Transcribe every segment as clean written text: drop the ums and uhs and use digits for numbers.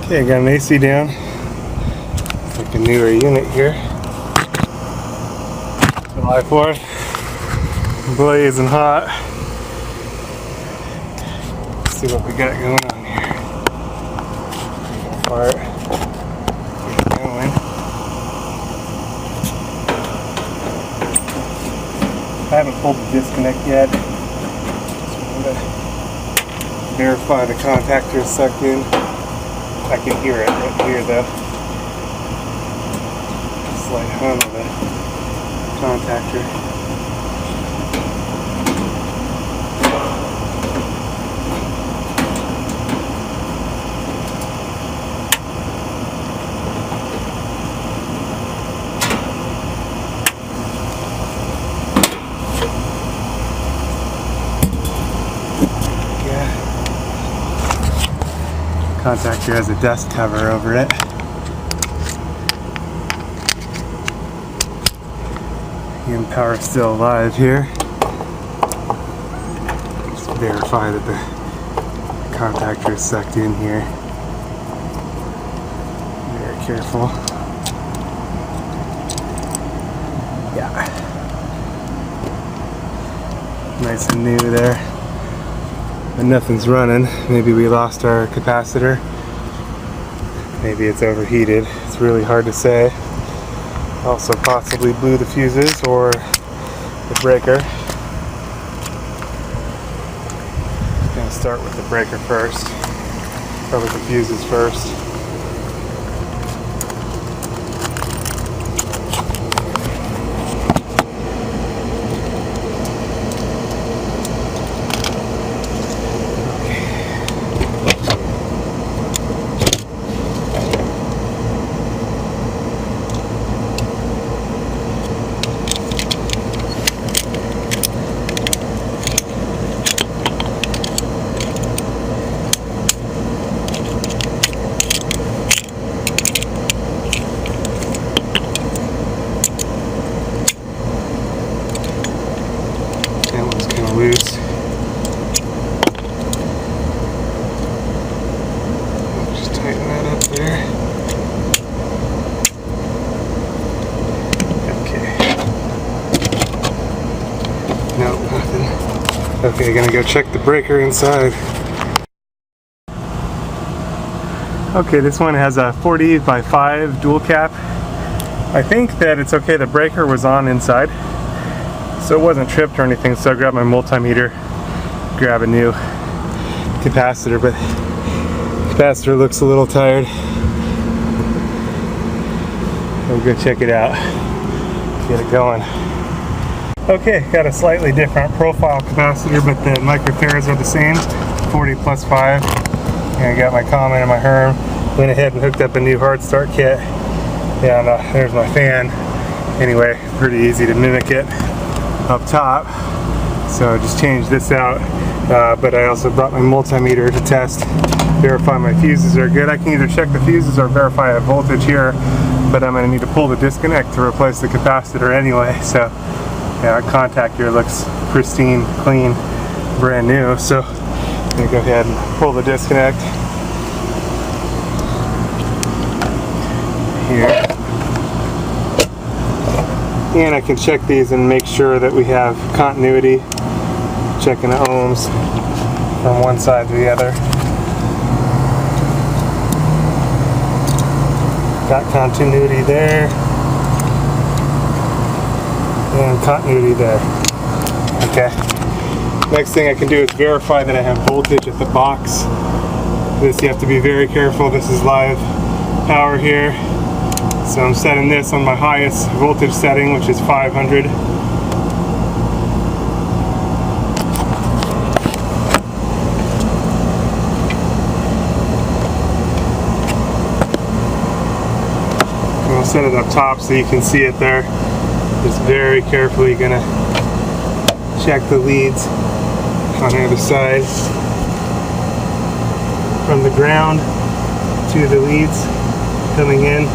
Okay, I got an AC down. It's like a newer unit here. July 4th. Blazing hot. Let's see what we got going on here. Part. Get it going. I haven't pulled the disconnect yet. Just wanted to verify the contactor is sucked in. I can hear it right here though. Slight hum of the contactor. Contactor has a dust cover over it. And power is still alive here. Just verify that the contactor is sucked in here. Very careful. Yeah. Nice and new there. And nothing's running. Maybe we lost our capacitor. Maybe it's overheated. It's really hard to say. Also possibly blew the fuses or the breaker. I'm gonna start with the breaker first. Or with the fuses first. Loose. Just tighten that up there. Okay. Nope, nothing. Okay, gonna go check the breaker inside. Okay, this one has a 40x5 dual cap. I think that it's okay, the breaker was on inside. So it wasn't tripped or anything, so I grabbed my multimeter, grab a new capacitor, but the capacitor looks a little tired. I'm gonna check it out, get it going. Okay, got a slightly different profile capacitor, but the microfarads are the same, 40 plus 5. And I got my common and my Herm. Went ahead and hooked up a new hard start kit. And there's my fan. Anyway, pretty easy to mimic it up top, so I just changed this out, but I also brought my multimeter to test, verify my fuses are good. I can either check the fuses or verify a voltage here, but I'm going to need to pull the disconnect to replace the capacitor anyway, so yeah, contactor looks pristine, clean, brand new, so I'm going to go ahead and pull the disconnect here. And I can check these and make sure that we have continuity. Checking the ohms from one side to the other. Got continuity there. And continuity there. Okay. Next thing I can do is verify that I have voltage at the box. This you have to be very careful. This is live power here. So I'm setting this on my highest voltage setting, which is 500. And I'll set it up top so you can see it there. Just very carefully gonna check the leads on the other side. From the ground to the leads coming in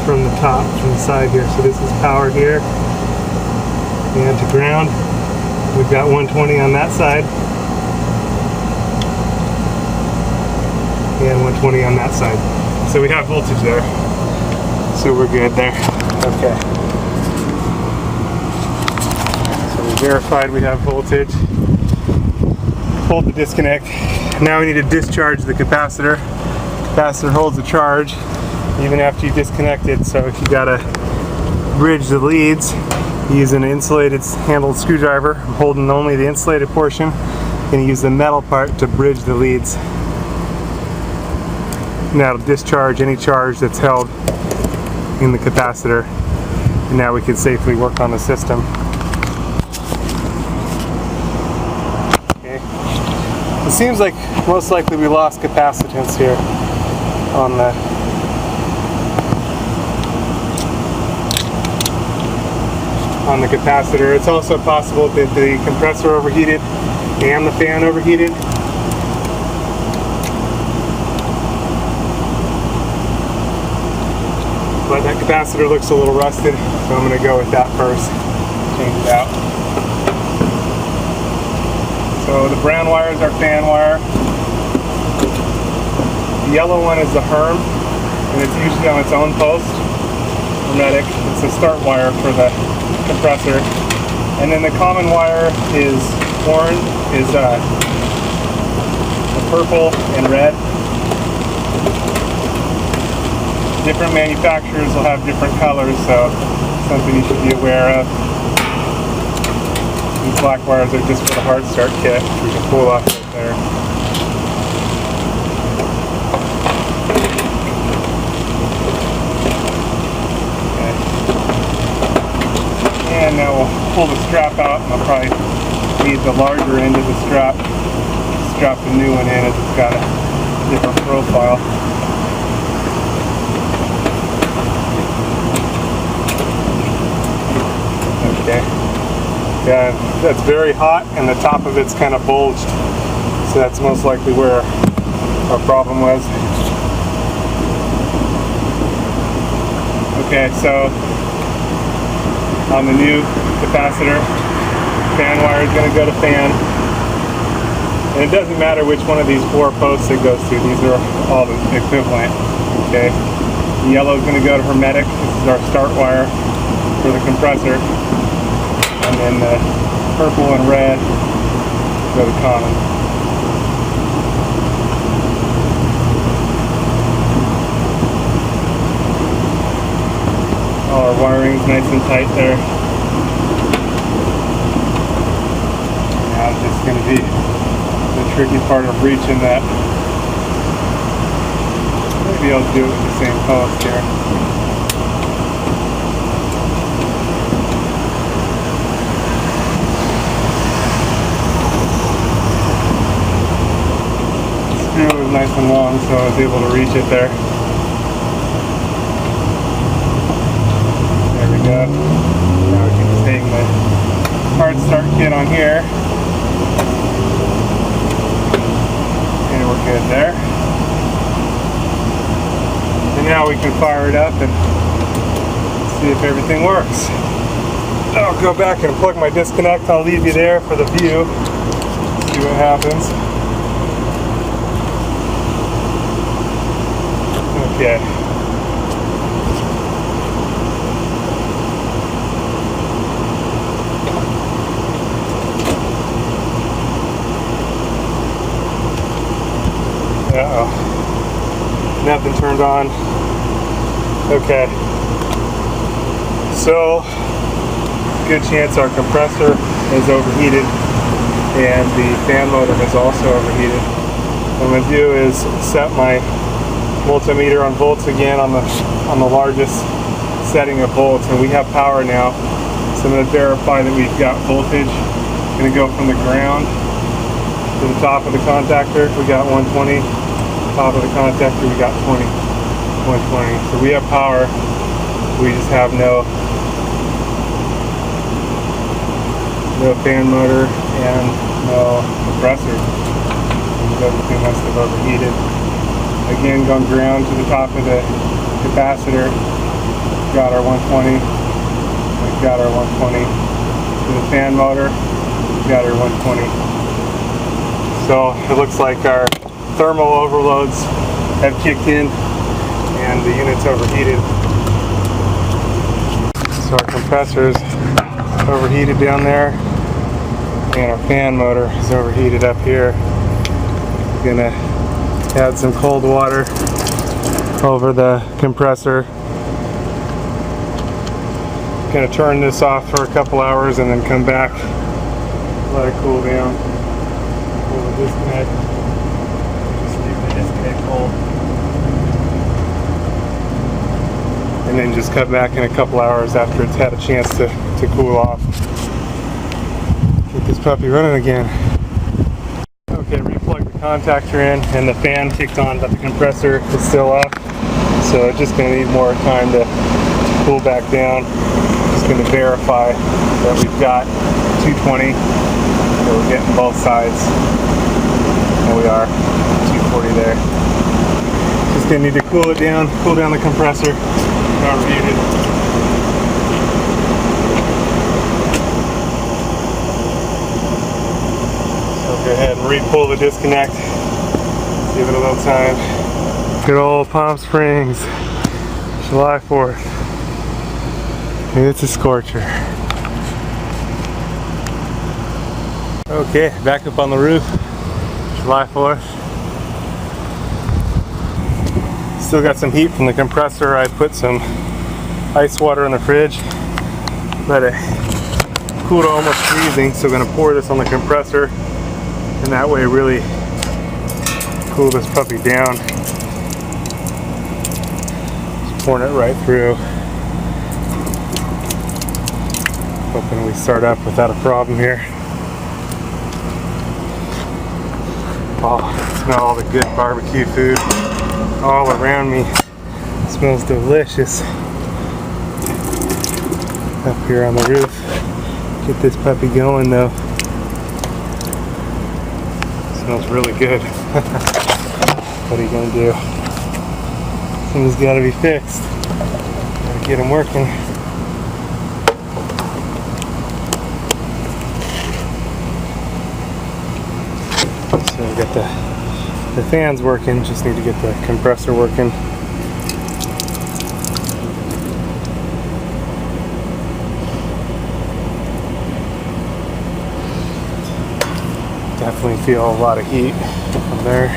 from the top, from the side here. So this is power here and to ground. We've got 120 on that side. and 120 on that side. So we have voltage there. So we're good there. Okay. So we verified we have voltage. Pulled the disconnect. Now we need to discharge the capacitor. Capacitor holds the charge even after you disconnect it, so you gotta bridge the leads. Use an insulated handled screwdriver. I'm holding only the insulated portion. Gonna use the metal part to bridge the leads. And that'll discharge any charge that's held in the capacitor. And now we can safely work on the system. Okay. It seems like most likely we lost capacitance here on the capacitor. It's also possible that the compressor overheated and the fan overheated. But that capacitor looks a little rusted, so I'm going to go with that first. Change it out. So the brown wire is our fan wire. The yellow one is the Herm, and it's usually on its own post. Hermetic. It's the start wire for the compressor. And then the common wire is orange, is purple and red. Different manufacturers will have different colors, so something you should be aware of. These black wires are just for the hard start kit, which we can pull off right there. Okay. And now we'll pull the strap out, and I'll probably need the larger end of the strap. Strap the new one in as it's got a different profile. Okay. Yeah, that's very hot, and the top of it's kind of bulged, so that's most likely where our problem was. Okay, so on the new capacitor, fan wire is going to go to fan, and it doesn't matter which one of these four posts it goes to. These are all the equivalent. Okay, the yellow is going to go to hermetic. This is our start wire for the compressor. And then the purple and red go to common. All our wiring's nice and tight there. Now it's just going to be the tricky part of reaching that. Maybe I'll do it with the same post here. It was nice and long, so I was able to reach it there. There we go. Now we can just hang the hard start kit on here. And we're good there. And now we can fire it up and see if everything works. I'll go back and plug my disconnect. I'll leave you there for the view. See what happens. Okay. Uh-oh. Nothing turned on. Okay. So, good chance our compressor is overheated and the fan motor is also overheated. What I'm going to do is set my multimeter on volts again on the largest setting of volts, and we have power now. So I'm going to verify that we've got voltage. I'm going to go from the ground to the top of the contactor. We got 120. Top of the contactor we got 120. So we have power. We just have no fan motor and no compressor. Everything must have overheated. Again, going ground to the top of the capacitor. We've got our 120. We've got our 120. To the fan motor, we've got our 120. So it looks like our thermal overloads have kicked in and the unit's overheated. So our compressor's overheated down there and our fan motor is overheated up here. Gonna add some cold water over the compressor. Gonna turn this off for a couple hours and then come back, let it cool down. Pull the disconnect. Just leave the disconnect cold. And then just cut back in a couple hours after it's had a chance to cool off. Get this puppy running again. Okay, replug the contactor in and the fan kicked on, but the compressor is still off. So it's just gonna need more time to cool back down. Just gonna verify that we've got 220. So we're getting both sides. And we are 240 there. Just gonna need to cool down the compressor. Overheated. So go ahead and re-pull the disconnect. Give it a little time. Good old Palm Springs, July 4th. It's a scorcher. Okay, back up on the roof. July 4th. Still got some heat from the compressor. I put some ice water in the fridge. Let it cool to almost freezing. So I'm gonna pour this on the compressor and that way really cool this puppy down. Just pouring it right through. Hoping we start up without a problem here. Oh, smell all the good barbecue food all around me. It smells delicious. Up here on the roof. Get this puppy going though. It smells really good. What are you gonna do? Things gotta be fixed. Gotta get them working. So we got the fan's working, just need to get the compressor working. Definitely feel a lot of heat from there.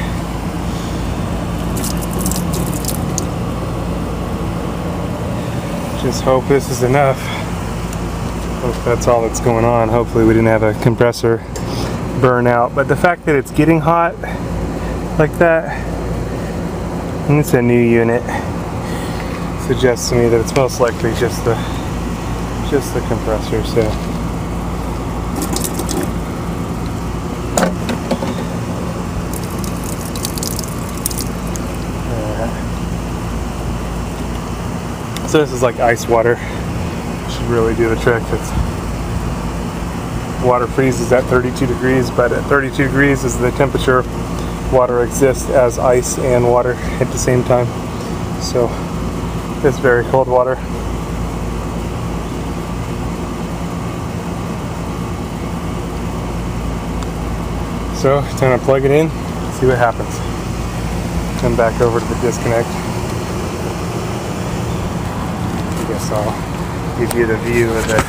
Just hope this is enough. Hope that's all that's going on. Hopefully we didn't have a compressor burn out. But the fact that it's getting hot like that, and it's a new unit, suggests to me that it's most likely just the compressor. So so this is like ice water. Should really do the trick. Water freezes at 32 degrees, but at 32 degrees is the temperature water exists as ice and water at the same time. So it's very cold water. So time to plug it in, see what happens. Come back over to the disconnect. I guess I'll give you the view of the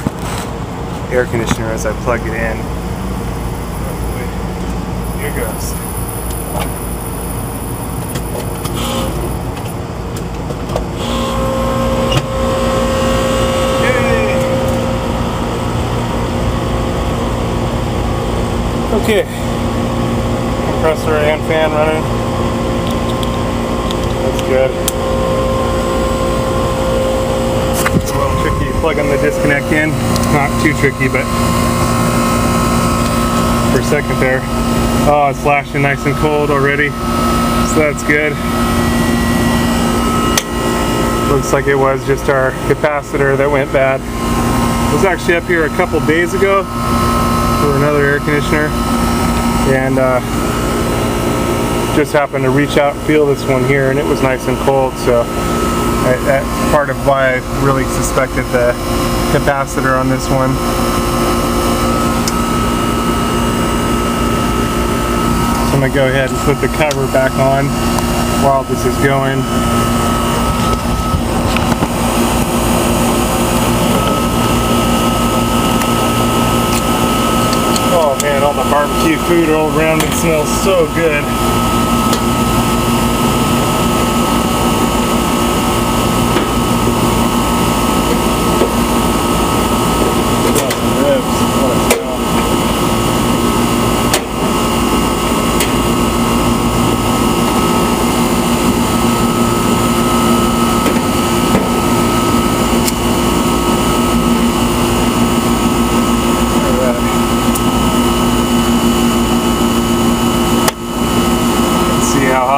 air conditioner as I plug it in. Here goes. Okay, compressor and fan running. That's good. It's a little tricky plugging the disconnect in. Not too tricky, but for a second there. Oh, it's flashing nice and cold already, so that's good. Looks like it was just our capacitor that went bad. I was actually up here a couple days ago for another air conditioner, and just happened to reach out and feel this one here, and it was nice and cold. So that's part of why I really suspected the capacitor on this one. So I'm gonna go ahead and put the cover back on while this is going. Oh man, all the barbecue food all around me smells so good.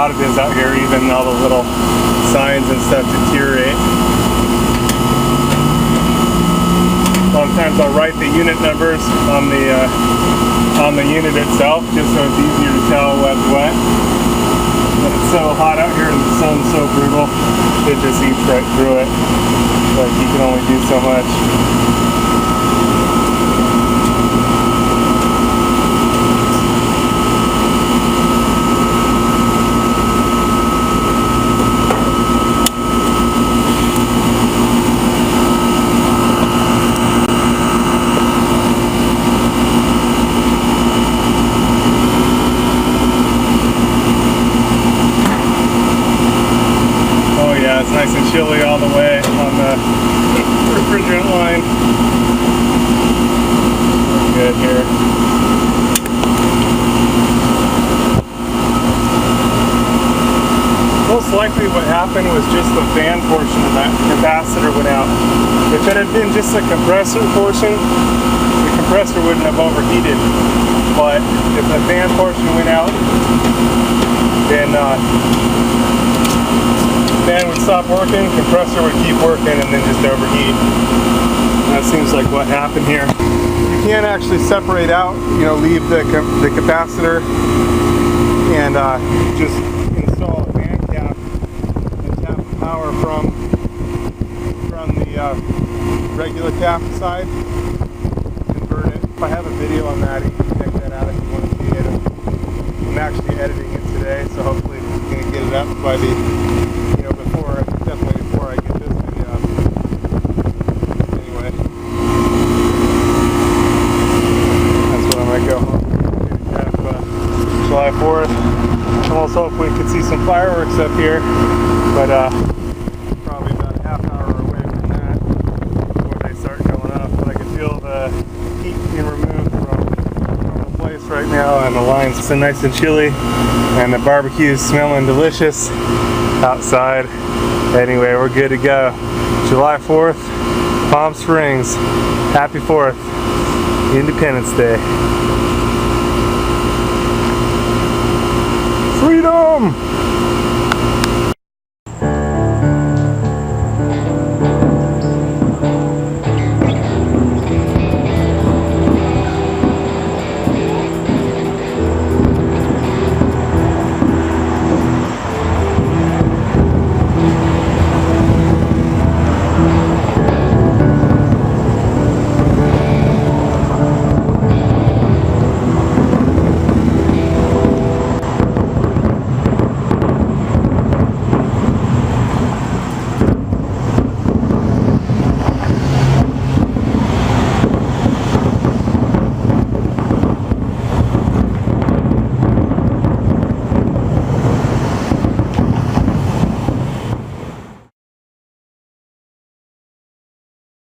It is out here, even all the little signs and stuff deteriorate. Sometimes I'll write the unit numbers on the unit itself, just so it's easier to tell what's what. But it's so hot out here and the sun's so brutal, it just eats right through it. Like you can only do so much. It's nice and chilly all the way on the refrigerant line. We're good here. Most likely what happened was just the fan portion of that capacitor went out. If it had been just the compressor portion, the compressor wouldn't have overheated. But if the fan portion went out, then fan would stop working, compressor would keep working, and then just overheat. That seems like what happened here. You can't actually separate out, leave the capacitor and just install a fan cap and tap the power from the regular cap side. Convert it. If I have a video on that, you can check that out if you want to see it. I'm actually editing it today, so hopefully I'm going to get it up by the definitely before I get this video up. Anyway, that's when I might go home. Have July 4th. Almost hope we could see some fireworks up here, but probably about a half hour away from that before they start going off. But I can feel the heat being removed from the place right now, and the line's so nice and chilly, and the barbecue's smelling delicious outside. Anyway, we're good to go. July 4th, Palm Springs. Happy 4th, Independence Day. Freedom!